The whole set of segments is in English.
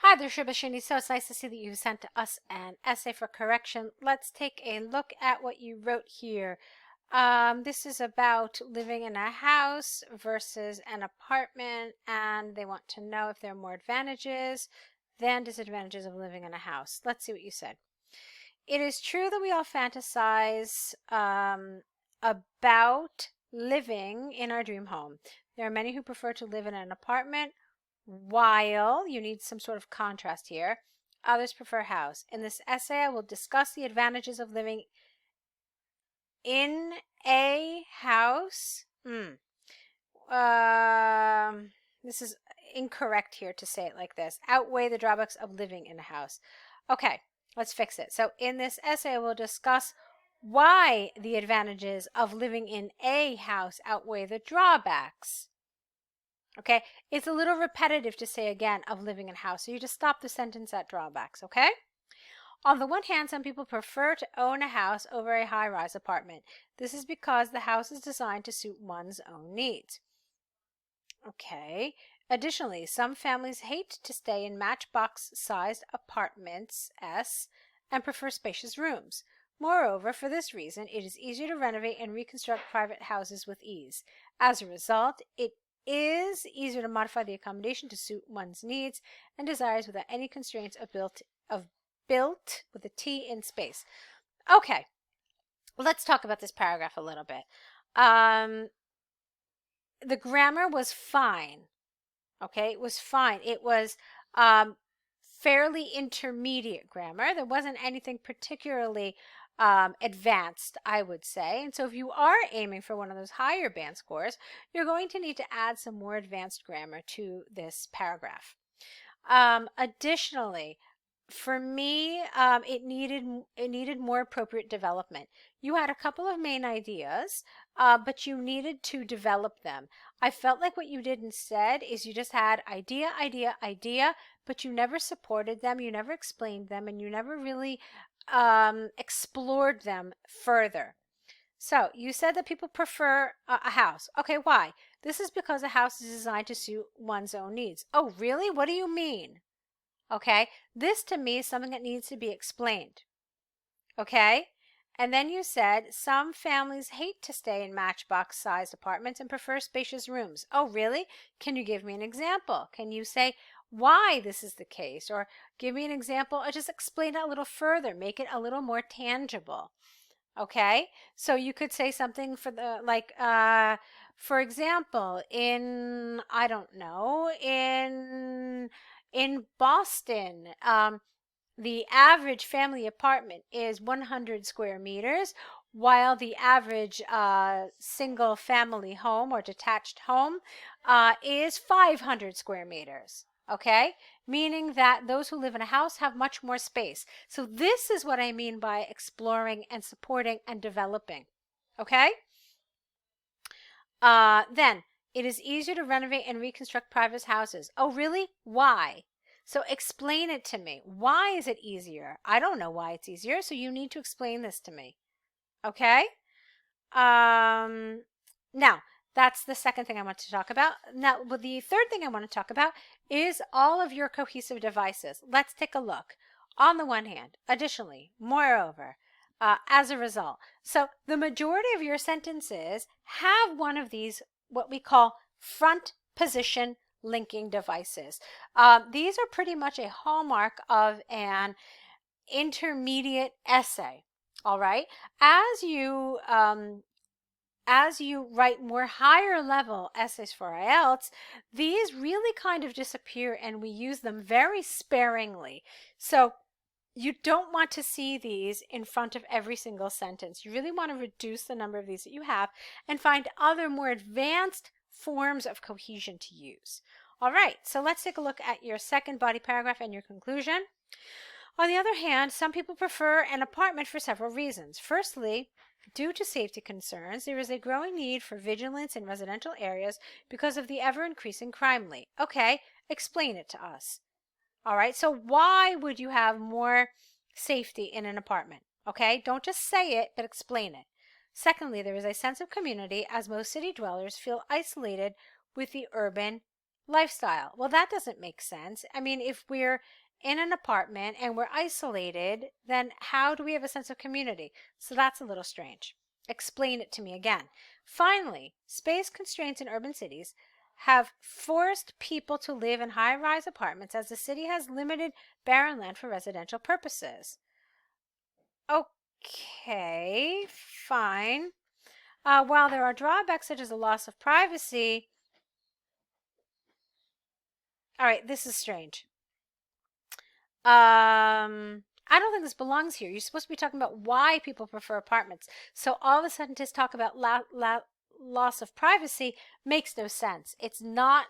Hi there, Subhashini. So it's nice to see that you sent us an essay for correction. Let's take a look at what you wrote here. This is about living in a house versus an apartment, and they want to know if there are more advantages than disadvantages of living in a house. Let's see what you said. It is true that we all fantasize about living in our dream home. There are many who prefer to live in an apartment, while you need some sort of contrast here. Others prefer house. In this essay, I will discuss the advantages of living in a house. This is incorrect here to say it like this. Outweigh the drawbacks of living in a house. Okay, let's fix it. So in this essay, I will discuss why the advantages of living in a house outweigh the drawbacks. Okay, it's a little repetitive to say again of living in a house, so you just stop the sentence at drawbacks, okay? On the one hand, some people prefer to own a house over a high-rise apartment. This is because the house is designed to suit one's own needs. Okay. Additionally, some families hate to stay in matchbox-sized apartments and prefer spacious rooms. Moreover, for this reason, it is easier to renovate and reconstruct private houses with ease. As a result, it is easier to modify the accommodation to suit one's needs and desires without any constraints of built with a T in space. Okay, let's talk about this paragraph a little bit. The grammar was fine. Okay, it was fine. It was fairly intermediate grammar. There wasn't anything particularly advanced, I would say. And so if you are aiming for one of those higher band scores, you're going to need to add some more advanced grammar to this paragraph. Additionally, for me, it needed more appropriate development. You had a couple of main ideas, but you needed to develop them. I felt like what you did instead is you just had idea, idea, idea, but you never supported them, you never explained them, and you never really explored them further. So you said that people prefer a house. Okay, why? This is because a house is designed to suit one's own needs. Oh, really? What do you mean? Okay, this to me is something that needs to be explained. Okay, and then you said some families hate to stay in matchbox-sized apartments and prefer spacious rooms. Oh, really? Can you give me an example? Can you say why this is the case, or give me an example, or just explain it a little further, make it a little more tangible? Okay, so you could say something for the for example, I don't know, in Boston, the average family apartment is 100 square meters, while the average single family home or detached home is 500 square meters. Okay, meaning that those who live in a house have much more space. So this is what I mean by exploring and supporting and developing. Okay, then it is easier to renovate and reconstruct private houses. Oh, really? Why? So explain it to me. Why is it easier? I don't know why it's easier, so you need to explain this to me. Okay? Now, that's the second thing I want to talk about. Now, the third thing I want to talk about is all of your cohesive devices. Let's take a look. On the one hand, additionally, moreover, as a result. So the majority of your sentences have one of these, what we call front position linking devices. These are pretty much a hallmark of an intermediate essay. All right. As you write more higher level essays for IELTS, these really kind of disappear and we use them very sparingly. So you don't want to see these in front of every single sentence. You really want to reduce the number of these that you have and find other more advanced forms of cohesion to use. All right, so let's take a look at your second body paragraph and your conclusion. On the other hand, some people prefer an apartment for several reasons. Firstly, due to safety concerns, there is a growing need for vigilance in residential areas because of the ever-increasing crime rate. Okay, explain it to us. All right, so why would you have more safety in an apartment? Okay, don't just say it, but explain it. Secondly, there is a sense of community as most city dwellers feel isolated with the urban lifestyle. Well, that doesn't make sense. I mean, if we're in an apartment and we're isolated, then how do we have a sense of community? So that's a little strange. Explain it to me again. Finally, space constraints in urban cities have forced people to live in high-rise apartments as the city has limited barren land for residential purposes. Okay, fine. While there are drawbacks such as the loss of privacy, all right, this is strange. I don't think this belongs here. You're supposed to be talking about why people prefer apartments. So all of a sudden to talk about loss of privacy makes no sense. It's not,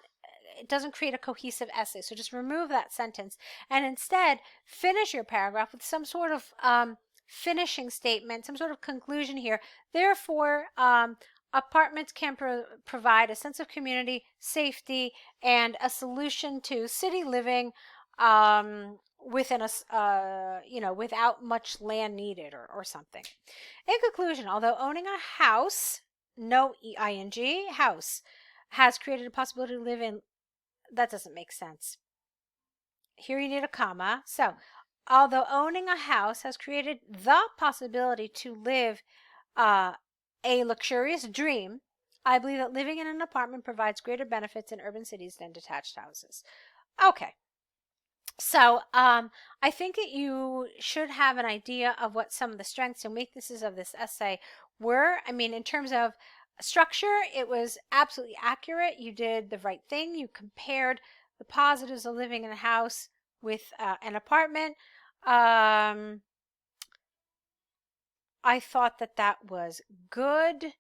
it doesn't create a cohesive essay. So just remove that sentence and instead finish your paragraph with some sort of finishing statement, some sort of conclusion here. Therefore, apartments can provide a sense of community, safety, and a solution to city living within a without much land needed or something. In conclusion, although owning a house, no ing, house, has created a possibility to live in, that doesn't make sense. Here you need a comma. So, although owning a house has created the possibility to live a luxurious dream, I believe that living in an apartment provides greater benefits in urban cities than detached houses. Okay. So I think that you should have an idea of what some of the strengths and weaknesses of this essay were. I mean, in terms of structure, it was absolutely accurate. You did the right thing. You compared the positives of living in a house with an apartment. I thought that that was good.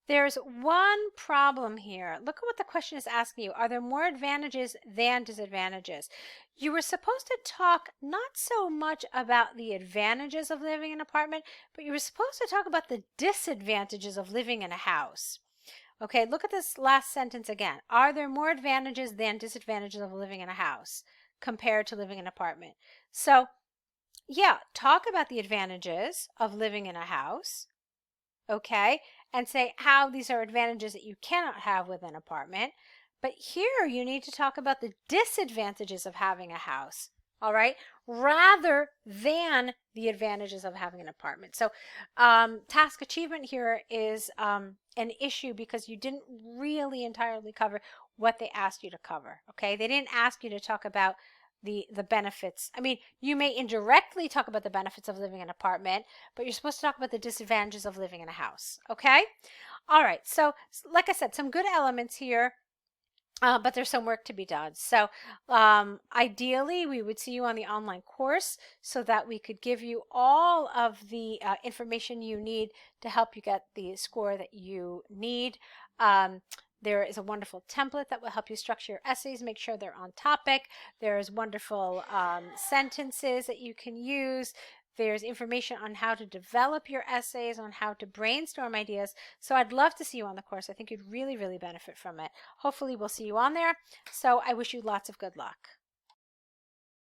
There's one problem here. Look at what the question is asking you. Are there more advantages than disadvantages? You were supposed to talk not so much about the advantages of living in an apartment, but you were supposed to talk about the disadvantages of living in a house. Okay, look at this last sentence again. Are there more advantages than disadvantages of living in a house compared to living in an apartment? So, yeah, talk about the advantages of living in a house. Okay, and say how these are advantages that you cannot have with an apartment. But here you need to talk about the disadvantages of having a house, all right, rather than the advantages of having an apartment. So task achievement here is an issue because you didn't really entirely cover what they asked you to cover, okay? They didn't ask you to talk about the benefits. I mean, you may indirectly talk about the benefits of living in an apartment, but you're supposed to talk about the disadvantages of living in a house, okay? All right, so like I said, some good elements here, but there's some work to be done. So ideally, we would see you on the online course so that we could give you all of the information you need to help you get the score that you need. There is a wonderful template that will help you structure your essays, make sure they're on topic. There's wonderful sentences that you can use. There's information on how to develop your essays, on how to brainstorm ideas. So I'd love to see you on the course. I think you'd really, really benefit from it. Hopefully we'll see you on there. So I wish you lots of good luck.